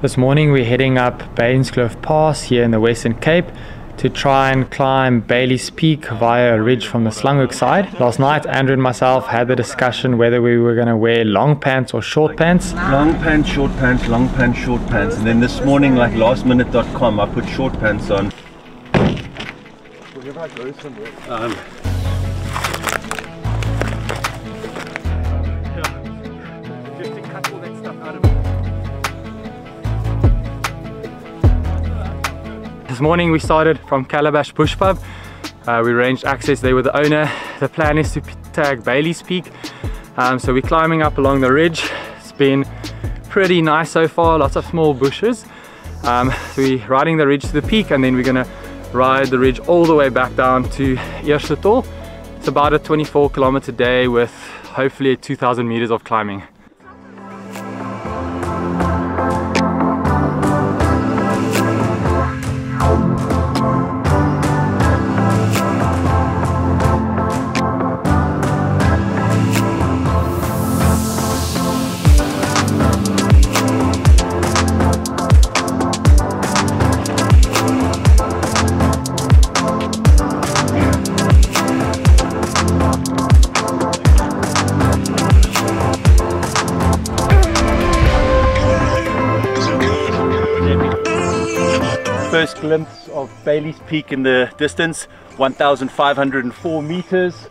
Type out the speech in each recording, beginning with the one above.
This morning we're heading up Bainskloof Pass here in the Western Cape to try and climb Bailey's Peak via a ridge from the Slanghoek side. Last night Andrew and myself had the discussion whether we were going to wear long pants or short pants. Long pants, short pants, long pants, short pants, and then this morning, like lastminute.com, I put short pants on. This morning we started from Calabash Bush Pub. We arranged access there with the owner. The plan is to tag Bailey's Peak. So we're climbing up along the ridge. It's been pretty nice so far, lots of small bushes. So we're riding the ridge to the peak, and then we're gonna ride the ridge all the way back down to Eersleton. It's about a 24-kilometer day with hopefully 2,000 meters of climbing. First glimpse of Bailey's Peak in the distance, 1,504 meters.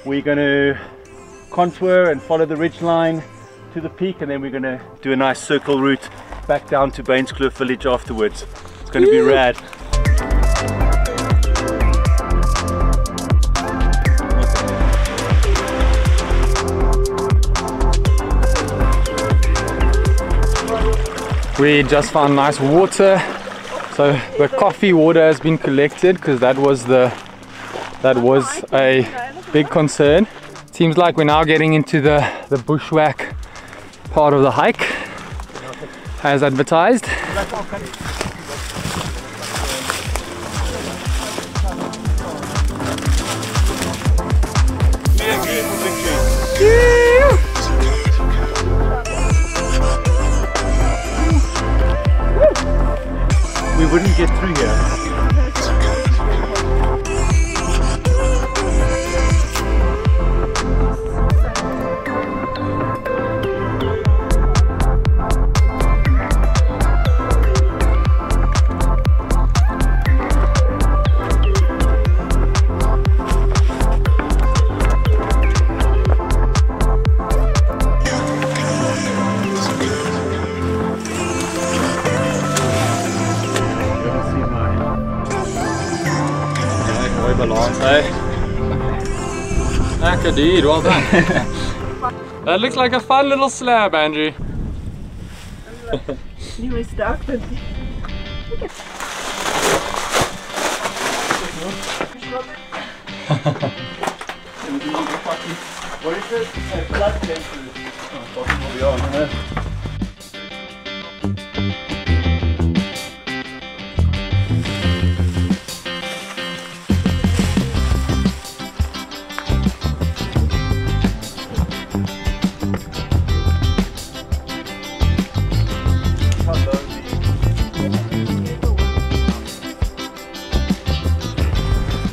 We're going to contour and follow the ridge line to the peak, and then we're going to do a nice circle route back down to Bainskloof village afterwards. It's going to be rad. We just found nice water. So the coffee water has been collected because that was a big concern. Seems like we're now getting into the bushwhack part of the hike as advertised. We wouldn't get through here. Lekker dude, well done. That looks like a fun little slab, Andrew. You stuck. What is it? A blood cancer.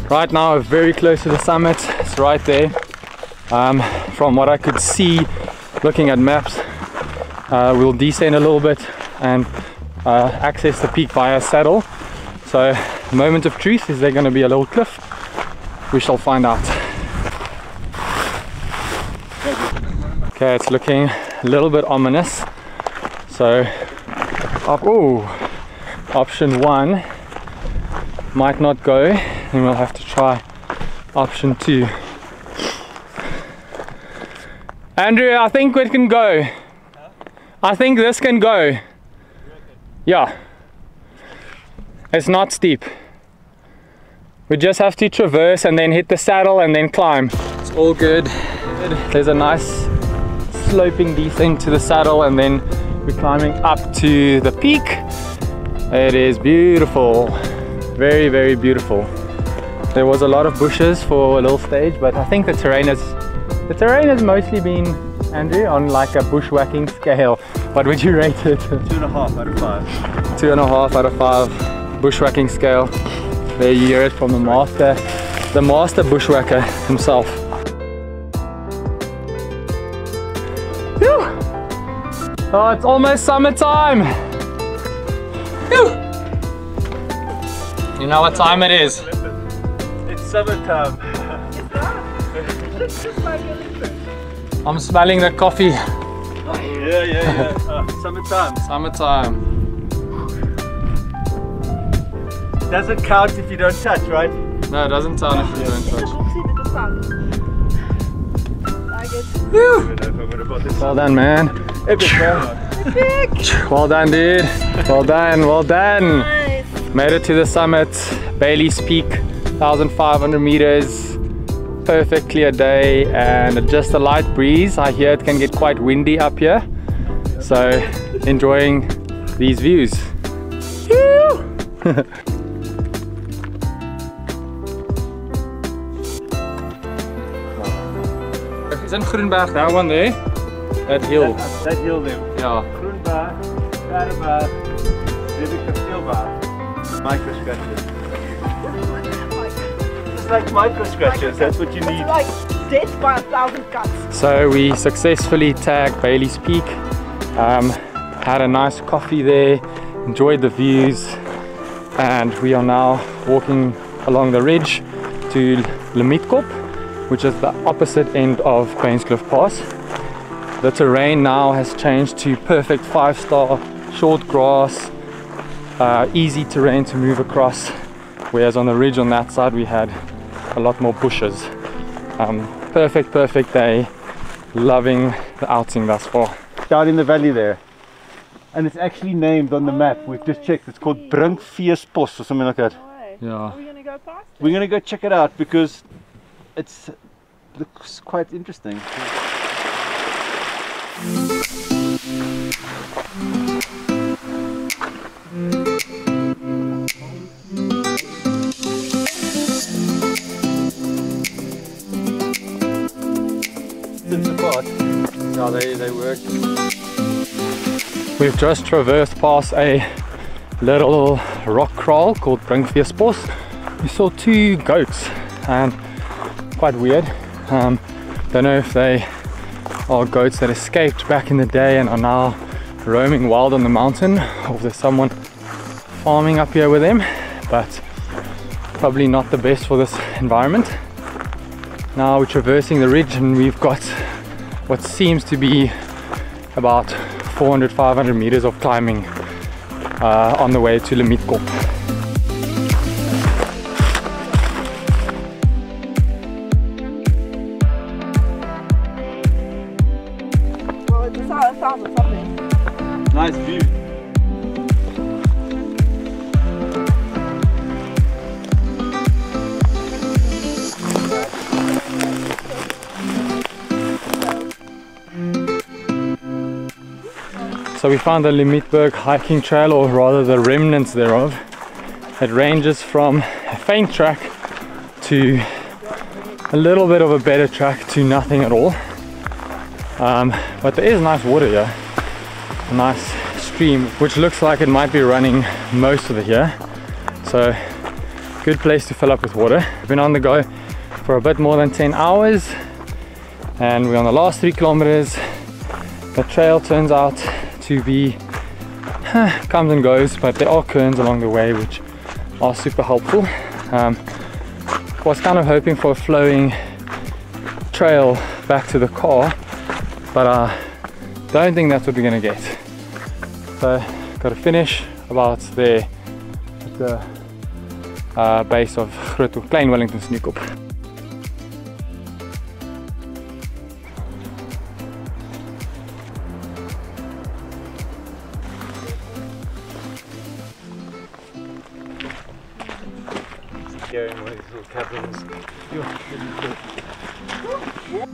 Right now we're very close to the summit. It's right there. From what I could see looking at maps, we'll descend a little bit and access the peak via saddle. So moment of truth, is there going to be a little cliff? We shall find out. Okay, it's looking a little bit ominous. So option 1 might not go, and we'll have to try option 2. Andrew, I think it can go. I think this can go. Yeah. It's not steep. We just have to traverse and then hit the saddle and then climb. It's all good. There's a nice sloping descent to the saddle, and then we're climbing up to the peak. It is beautiful. Very, very beautiful. There was a lot of bushes for a little stage, but I think the terrain has mostly been, Andrew, on like a bushwhacking scale. What would you rate it? 2.5 out of 5. 2.5 out of 5 bushwhacking scale. There you hear it from the master bushwhacker himself. Whew. Oh, it's almost summertime. Whew. You know what time it is? It's summertime. I'm smelling the coffee. Yeah. Summertime. Summertime. Doesn't count if you don't touch, right? No, it doesn't count if you don't touch. Well done, man. Epic, Well done, dude. Well done. Nice. Made it to the summit, Bailey's Peak, 1,500 meters. Perfect clear day and just a light breeze. I hear it can get quite windy up here, so enjoying these views. It's in Groenberg, that one there, that hill. That hill there. Yeah. Groenberg, Karenberg, Kasteelberg. Micro scratches. It's like micro scratches, that's what you need. It's like death by 1,000 cuts. So we successfully tagged Bailey's Peak, had a nice coffee there, enjoyed the views, and we are now walking along the ridge to Limietkop, which is the opposite end of bainskloof Pass. The terrain now has changed to perfect 5-star short grass, easy terrain to move across, whereas on the ridge on that side we had a lot more bushes. Perfect day. Loving the outing thus far. Down in the valley there, and it's actually named on the map. We've just checked. It's called Brinkfeesbos or something like that. Yeah. Are we gonna go past? We're gonna go check it out because it looks quite interesting. Yeah, they work. We've just traversed past a little rock crawl called Brinkfeesbos. We saw 2 goats and quite weird. Don't know if they are goats that escaped back in the day and are now roaming wild on the mountain, or if there's someone farming up here with them, but probably not the best for this environment. Now we're traversing the ridge and we've got what seems to be about 400-500 meters of climbing on the way to Limietkop. Well, it's a sound of something. Nice view. So we found the Limietkop hiking trail, or rather the remnants thereof. It ranges from a faint track to a little bit of a better track to nothing at all. But there is nice water here, a nice stream which looks like it might be running most of the year. So good place to fill up with water. We've been on the go for a bit more than 10 hours and we're on the last 3 kilometers. The trail turns out to be comes and goes, but there are cairns along the way which are super helpful. Was kind of hoping for a flowing trail back to the car, but I don't think that's what we're gonna get. So got to finish about there at the base of Plain Wellington Sneeuwkop.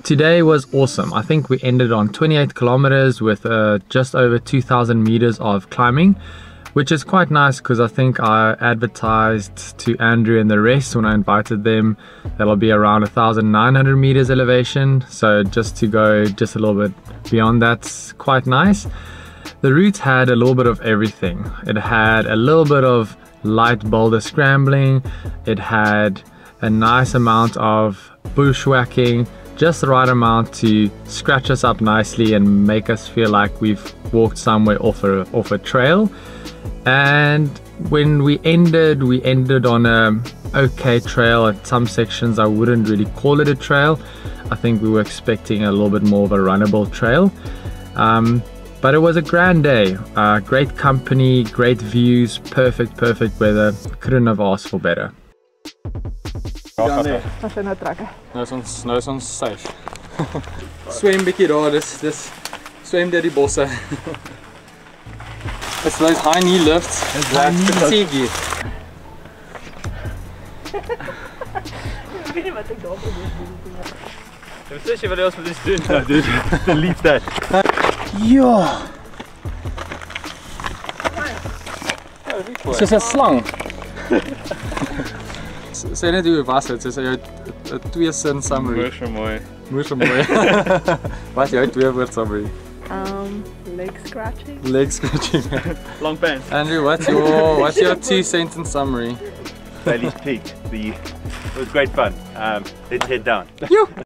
Today was awesome. I think we ended on 28 kilometers with just over 2,000 meters of climbing, which is quite nice because I think I advertised to Andrew and the rest when I invited them that'll be around 1,900 meters elevation. So just to go just a little bit beyond that's quite nice. The route had a little bit of everything. It had a little bit of light boulder scrambling, it had a nice amount of bushwhacking, just the right amount to scratch us up nicely and make us feel like we've walked somewhere off a trail. And when we ended on a okay trail. At some sections I wouldn't really call it a trail. I think we were expecting a little bit more of a runnable trail. But it was a grand day. Great company, great views, perfect weather. Couldn't have asked for better. As jy nou trek. Nou is ons safe. Swem bietjie daar, dis swem deur die bosse. It's those high knee lifts that fatigue you. Ek weet nie wat ek daar probeer doen. Jy sê jy wil ons moet iets doen. Nou dude, delete that. Ja. Soos 'n slang. Sê net hoe was dit? Dis 'n twee-sin summary. Mooi so mooi. Wat is jou twee-woord summary? Leg scratching. Leg scratching. Long pants. Andrew, what's your two-sentence summary? Bailey's Peak. It was great fun. Let's head down.